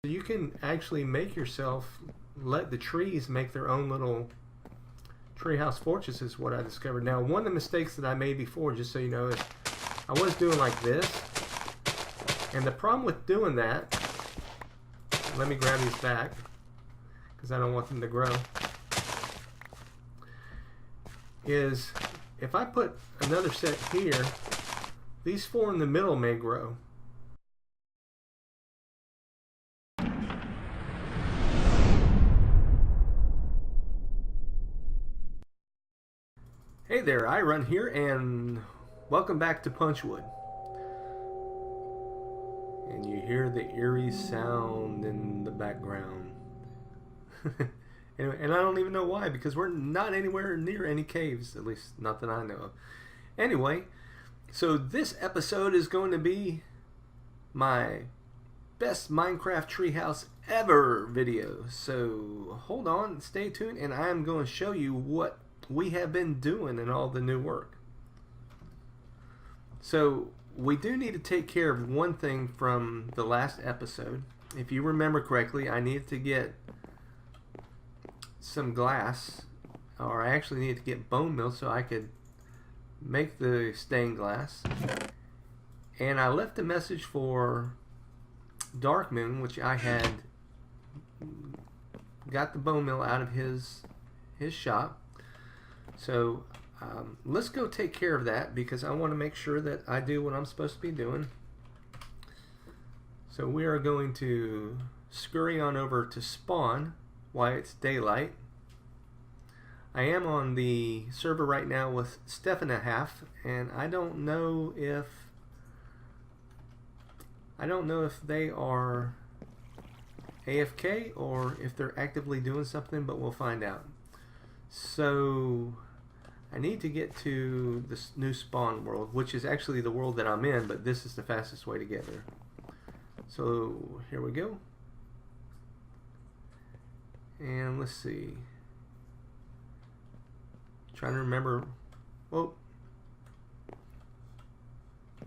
You can actually make yourself, let the trees make their own little treehouse fortress is what I discovered. Now, one of the mistakes that I made before, just so you know, is I was doing like this. And the problem with doing that, let me grab these back because I don't want them to grow, is if I put another set here, these four in the middle may grow. Hey there, I Run here, and welcome back to Punchwood. And you hear the eerie sound in the background. Anyway, and I don't even know why, because we're not anywhere near any caves, at least not that I know of. Anyway, so this episode is going to be my best Minecraft treehouse ever video. So hold on, stay tuned, and I'm going to show you what we have been doing in all the new work. So we do need to take care of one thing from the last episode. If you remember correctly, I needed to get some glass, or I actually needed to get bone meal so I could make the stained glass. And I left a message for Dark Moon, which I had got the bone meal out of his shop. So let's go take care of that, because I want to make sure that I do what I'm supposed to be doing. So we are going to scurry on over to spawn while it's daylight. I am on the server right now with Steph1/2, and I don't know if they are AFK or if they're actively doing something, but we'll find out. So I need to get to this new spawn world, which is actually the world that I'm in, but this is the fastest way to get there. So here we go. And let's see. Trying to remember. Oh.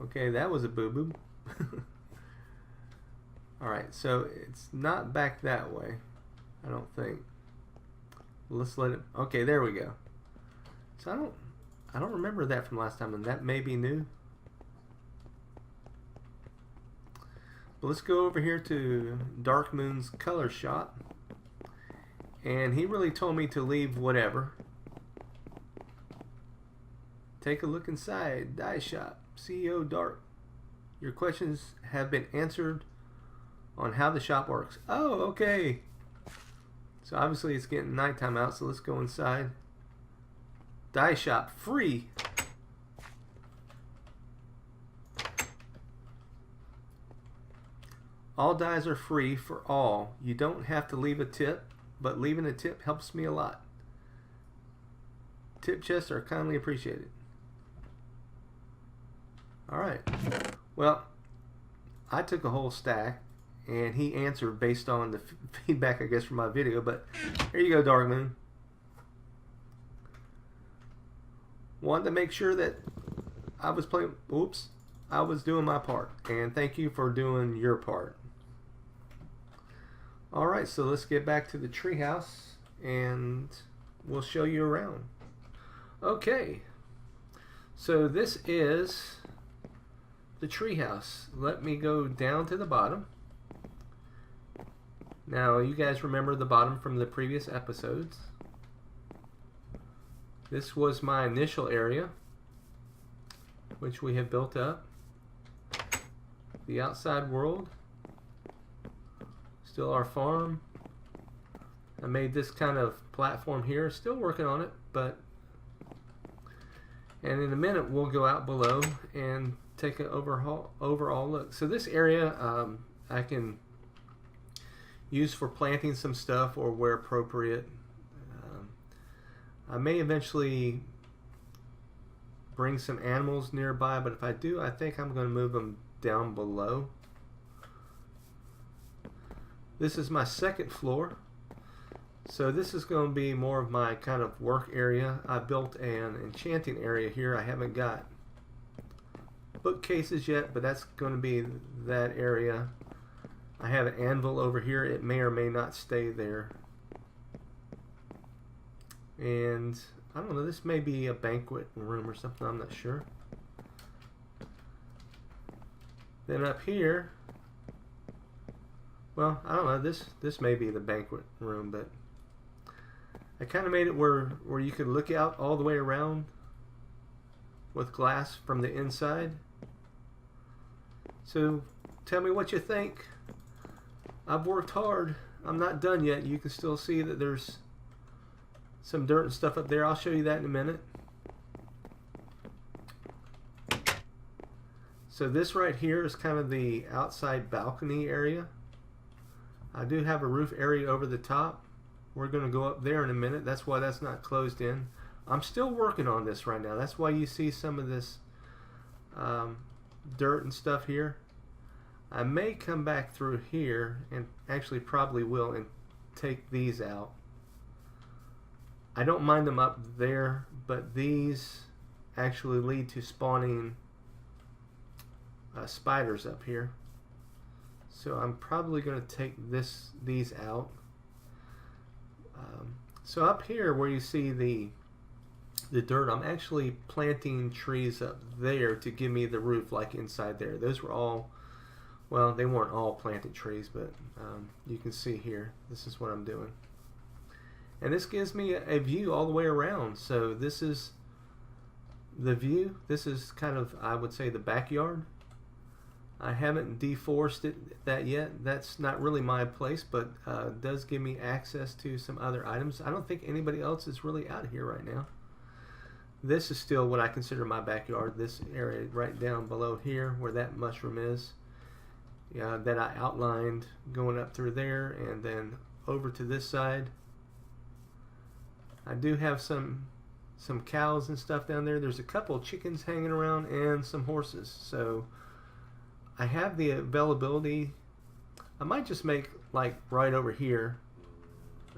Okay, that was a boo-boo. Alright, so it's not back that way, I don't think. Let's let it. Okay, there we go. So I don't remember that from last time, and that may be new. But let's go over here to Dark Moon's color shop, and he really told me to leave whatever. Take a look inside. Dye shop. CEO Dark. Your questions have been answered on how the shop works. Oh, okay. So obviously it's getting nighttime out, so let's go inside. Dye shop free. All dyes are free for all. You don't have to leave a tip, but leaving a tip helps me a lot. Tip chests are kindly appreciated. Alright. Well, I took a whole stack, and he answered based on the feedback, I guess, from my video. But here you go, Dark Moon. Wanted to make sure that I was playing. Oops, I was doing my part, and thank you for doing your part. All right, so let's get back to the treehouse, and we'll show you around. Okay, so this is the treehouse. Let me go down to the bottom. Now, you guys remember the bottom from the previous episodes. This was my initial area, which we have built up. The outside world, still our farm. I made this kind of platform here, still working on it, and in a minute we'll go out below and take an overall look. So this area I can use for planting some stuff or where appropriate. I may eventually bring some animals nearby, but if I do, I think I'm going to move them down below. This is my second floor, so this is going to be more of my kind of work area. I built an enchanting area here. I haven't got bookcases yet, but that's going to be that area. I have an anvil over here. It may or may not stay there. And I don't know, this may be a banquet room or something, I'm not sure. Then up here, well, I don't know, this may be the banquet room, but I kind of made it where you could look out all the way around with glass from the inside. So tell me what you think. I've worked hard. I'm not done yet. You can still see that there's some dirt and stuff up there. I'll show you that in a minute. So this right here is kind of the outside balcony area. I do have a roof area over the top. We're going to go up there in a minute. That's why that's not closed in. I'm still working on this right now. That's why you see some of this dirt and stuff here. I may come back through here, and actually probably will, and take these out. I don't mind them up there, but these actually lead to spawning spiders up here. So I'm probably going to take these out. So up here where you see the dirt, I'm actually planting trees up there to give me the roof like inside there. Those were all, well, they weren't all planted trees, but you can see here, this is what I'm doing. And this gives me a view all the way around. So this is the view. This is kind of, I would say, the backyard. I haven't deforested that yet. That's not really my place, but it does give me access to some other items. I don't think anybody else is really out here right now. This is still what I consider my backyard. This area right down below here where that mushroom is. Yeah, that I outlined going up through there and then over to this side. I do have some cows and stuff down there. There's a couple of chickens hanging around and some horses. So I have the availability. I might just make like right over here,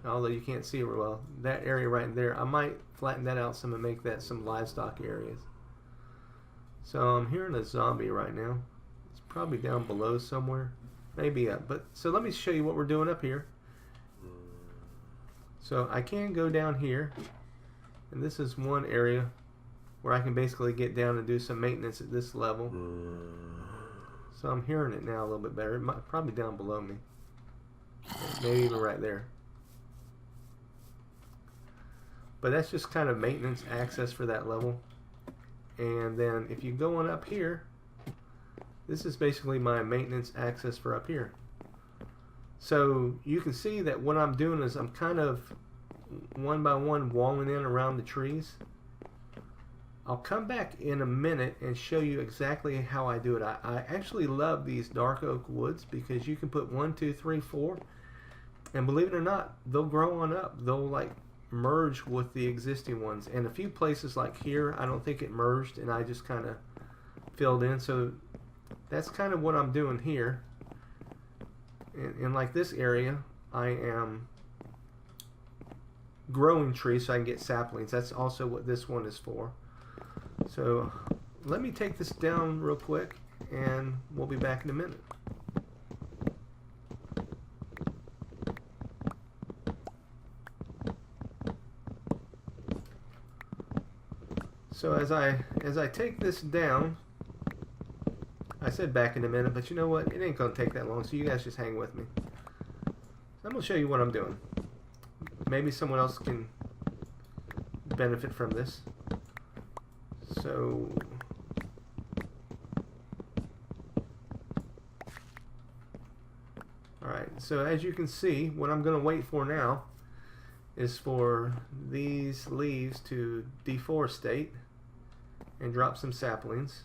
although you can't see it real well, that area right there. I might flatten that out some and make that some livestock areas. So I'm hearing a zombie right now. It's probably down below somewhere, maybe up. But so let me show you what we're doing up here. So I can go down here, and this is one area where I can basically get down and do some maintenance at this level. So I'm hearing it now a little bit better. It might, probably down below me. Maybe even right there. But that's just kind of maintenance access for that level. And then if you go on up here, this is basically my maintenance access for up here. So you can see that what I'm doing is I'm kind of one by one walling in around the trees. I'll come back in a minute and show you exactly how I do it. I actually love these dark oak woods because you can put 1, 2, 3, 4, and believe it or not, they'll grow on up. They'll like merge with the existing ones. And a few places like here, I don't think it merged, and I just kind of filled in. So that's kind of what I'm doing here. In like this area, I am growing trees so I can get saplings. That's also what this one is for. So let me take this down real quick and we'll be back in a minute. So as I take this down, I said back in a minute, but you know what? It ain't going to take that long, so you guys just hang with me. I'm going to show you what I'm doing. Maybe someone else can benefit from this. So alright, so as you can see, what I'm going to wait for now is for these leaves to deforestate and drop some saplings.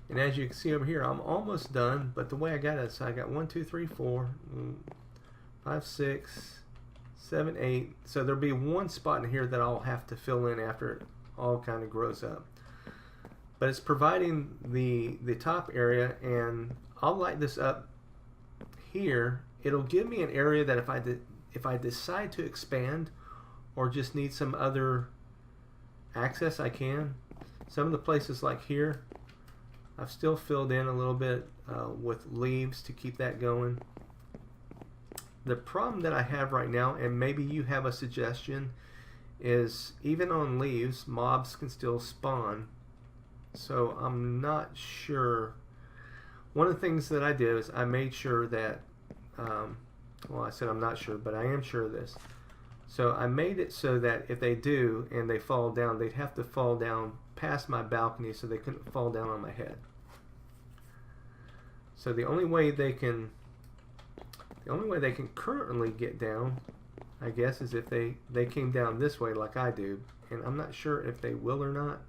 And as you can see over here, I'm almost done, but the way I got it, so I got 1, 2, 3, 4, 5, 6, 7, 8. So there'll be one spot in here that I'll have to fill in after it all kind of grows up. But it's providing the top area, and I'll light this up here. It'll give me an area that if I decide to expand or just need some other access, I can. Some of the places like here, I've still filled in a little bit with leaves to keep that going. The problem that I have right now, and maybe you have a suggestion, is even on leaves, mobs can still spawn. So I'm not sure. One of the things that I did is I made sure that, well, I said I'm not sure, but I am sure of this. So I made it so that if they do and they fall down, they'd have to fall down past my balcony so they couldn't fall down on my head. So the only way they can currently get down, I guess, is if they came down this way like I do, and I'm not sure if they will or not.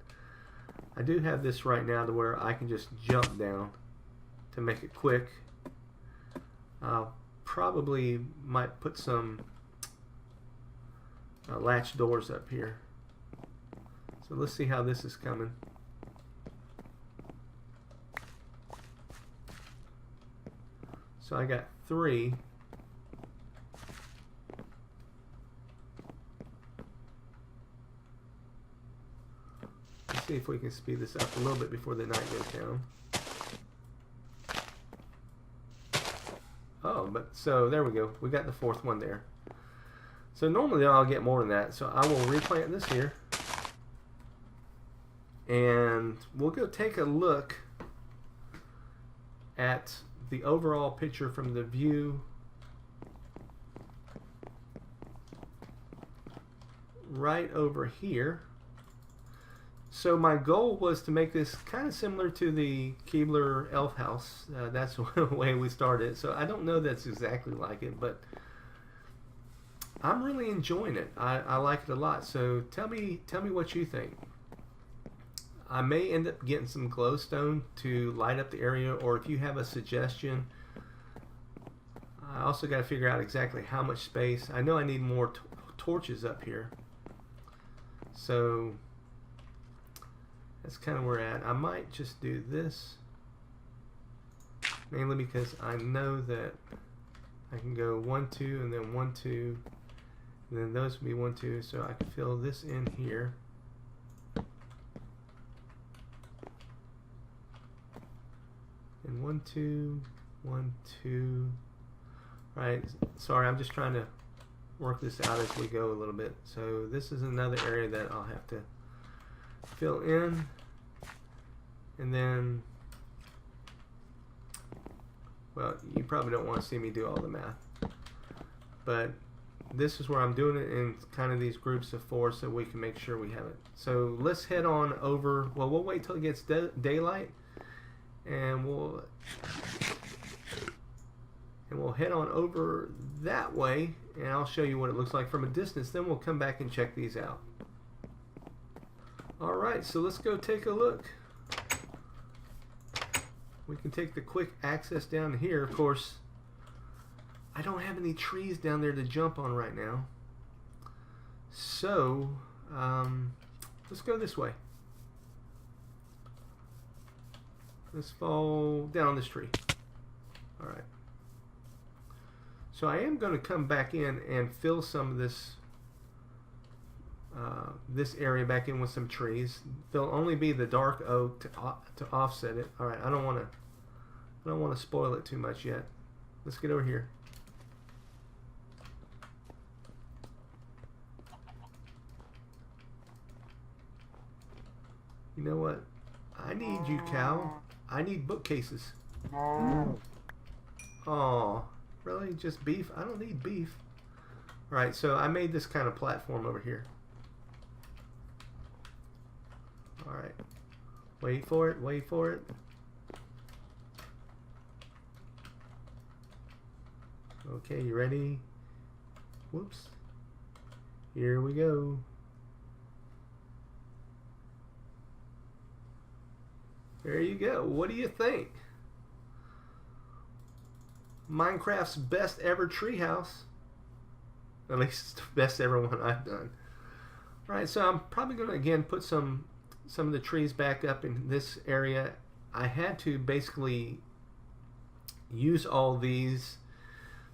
I do have this right now to where I can just jump down to make it quick. Probably might put some latch doors up here. So let's see how this is coming. So I got 3. Let's see if we can speed this up a little bit before the night goes down. Oh, but so there we go. We got the 4th one there. So normally I'll get more than that. So I will replant this here. And we'll go take a look at the overall picture from the view right over here. So my goal was to make this kind of similar to the Keebler Elf House. That's the way we started. So I don't know that's exactly like it, but I'm really enjoying it. I like it a lot. So tell me what you think. I may end up getting some glowstone to light up the area, or if you have a suggestion. I also got to figure out exactly how much space. I know I need more torches up here. So that's kind of where we're at. I might just do this, mainly because I know that I can go 1, 2, and then 1, 2, and then those would be 1, 2, so I can fill this in here. And 1, 2, 1, 2. Right, sorry, I'm just trying to work this out as we go a little bit. So this is another area that I'll have to fill in, and then, well, you probably don't want to see me do all the math, but this is where I'm doing it in kind of these groups of 4 so we can make sure we have it. So let's head on over. Well, we'll wait till it gets daylight, and we'll head on over that way, and I'll show you what it looks like from a distance. Then we'll come back and check these out. Alright, so let's go take a look. We can take the quick access down here. Of course, I don't have any trees down there to jump on right now. So, let's go this way. Let's fall down on this tree. Alright. So I am going to come back in and fill some of this this area back in with some trees. There'll only be the dark oak to offset it. All right, I don't want to spoil it too much yet. Let's get over here. You know what? I need you, cow. I need bookcases. Oh, really? Just beef? I don't need beef. All right, so I made this kind of platform over here. All right, wait for it, wait for it. Okay, you ready? Whoops. Here we go. There you go. What do you think? Minecraft's best ever treehouse. At least it's the best ever one I've done. Alright, so I'm probably going to again put some of the trees back up in this area. I had to basically use all these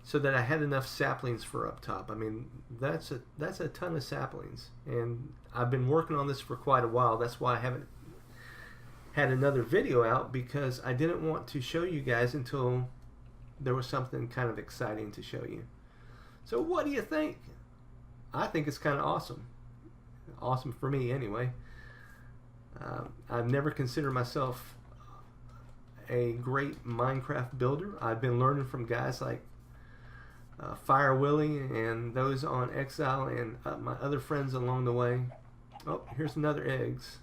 so that I had enough saplings for up top. I mean, that's a ton of saplings, and I've been working on this for quite a while. That's why I haven't had another video out because I didn't want to show you guys until there was something kind of exciting to show you. So what do you think? I think it's kind of awesome. Awesome for me anyway. I've never considered myself a great Minecraft builder. I've been learning from guys like Fire Willie and those on Exile and my other friends along the way. Oh, here's another eggs.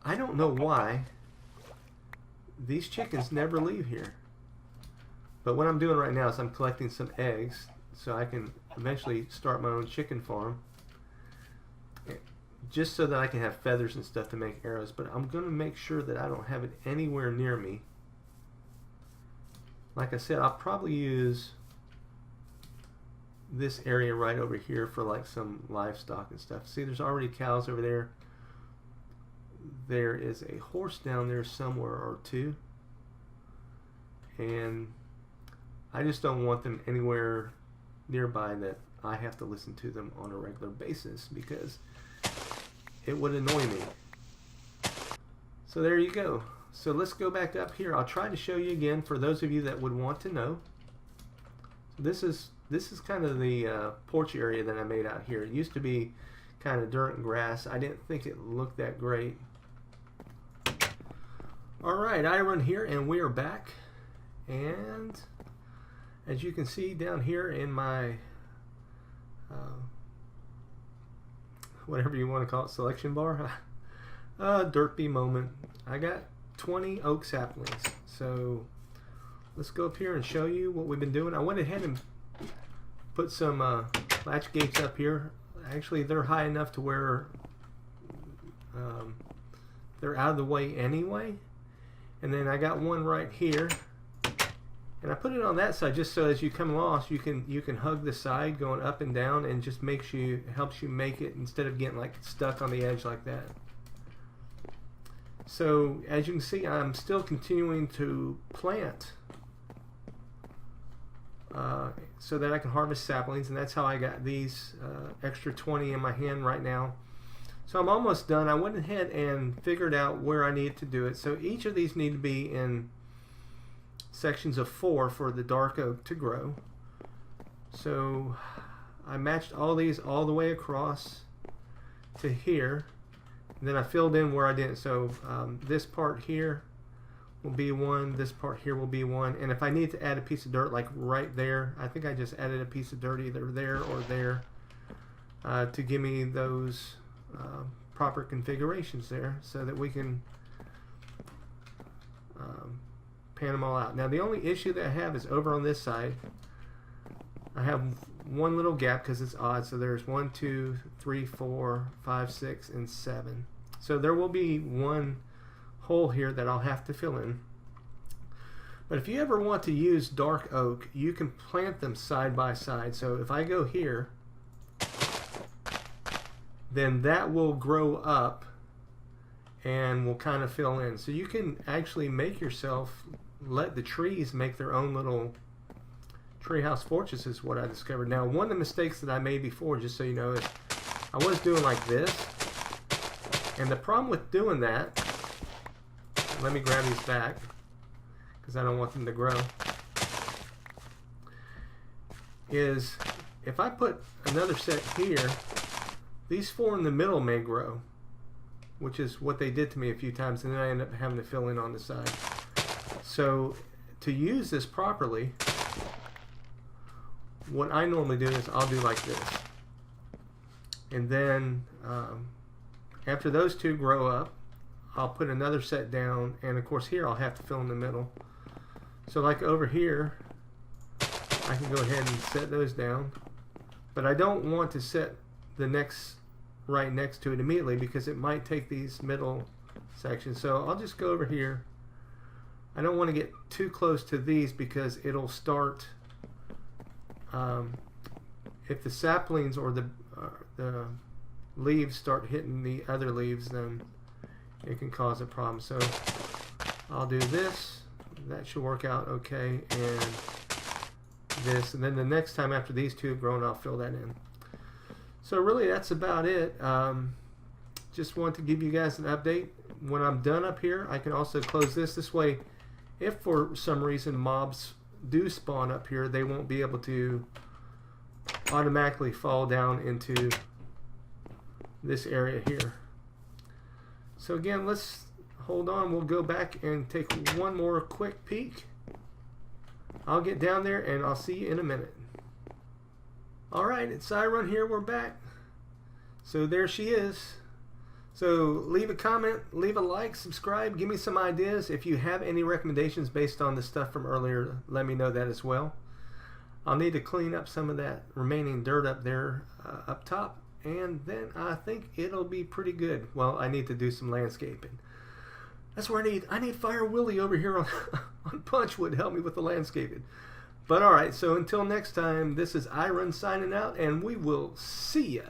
I don't know why these chickens never leave here. But what I'm doing right now is I'm collecting some eggs so I can eventually start my own chicken farm. Just so that I can have feathers and stuff to make arrows. But I'm going to make sure that I don't have it anywhere near me. Like I said, I'll probably use this area right over here for like some livestock and stuff. See, there's already cows over there. There is a horse down there somewhere or two. And I just don't want them anywhere nearby that I have to listen to them on a regular basis because it would annoy me. So there you go. So let's go back up here. I'll try to show you again for those of you that would want to know. This is kind of the porch area that I made out here. It used to be kind of dirt and grass. I didn't think it looked that great. Alright, I run here and we are back. And as you can see down here in my whatever you want to call it, selection bar, derpy moment. I got 20 oak saplings. So let's go up here and show you what we've been doing. I went ahead and put some latch gates up here. Actually, they're high enough to where they're out of the way anyway. And then I got one right here. And I put it on that side just so as you come along, you can hug the side going up and down, and just helps you make it instead of getting like stuck on the edge like that. So as you can see, I'm still continuing to plant so that I can harvest saplings, and that's how I got these extra 20 in my hand right now. So I'm almost done. I went ahead and figured out where I needed to do it. So each of these need to be in sections of 4 for the dark oak to grow. So I matched all these all the way across to here. And then I filled in where I didn't. So this part here will be 1, this part here will be 1, and if I need to add a piece of dirt like right there, I think I just added a piece of dirt either there or there to give me those proper configurations there so that we can pan them all out. Now the only issue that I have is over on this side. I have one little gap because it's odd, so there's 1, 2, 3, 4, 5, 6, and 7. So there will be one hole here that I'll have to fill in. But if you ever want to use dark oak, you can plant them side by side. So if I go here, then that will grow up and will kind of fill in. So you can actually make yourself, let the trees make their own little treehouse fortress is what I discovered. Now one of the mistakes that I made before, just so you know, is I was doing like this, and the problem with doing that, let me grab these back because I don't want them to grow, is if I put another set here, these 4 in the middle may grow, which is what they did to me a few times, and then I end up having to fill in on the side. So to use this properly, what I normally do is I'll do like this, and then after those 2 grow up, I'll put another set down, and of course here I'll have to fill in the middle. So like over here, I can go ahead and set those down, but I don't want to set the next right next to it immediately because it might take these middle sections. So I'll just go over here. I don't want to get too close to these because it'll start, if the saplings or the leaves start hitting the other leaves, then it can cause a problem. So I'll do this, that should work out okay, and this, and then the next time after these 2 have grown, I'll fill that in. So really that's about it. just want to give you guys an update. When I'm done up here, I can also close this way. If for some reason mobs do spawn up here, they won't be able to automatically fall down into this area here. So again, let's hold on. We'll go back and take one more quick peek. I'll get down there and I'll see you in a minute. Alright, it's iRun here. We're back. So there she is. So leave a comment, leave a like, subscribe, give me some ideas. If you have any recommendations based on the stuff from earlier, let me know that as well. I'll need to clean up some of that remaining dirt up there up top, and then I think it'll be pretty good. Well, I need to do some landscaping. That's where I need Fire Willie over here on, on Punchwood to help me with the landscaping. But alright, so until next time, this is iRun signing out, and we will see ya.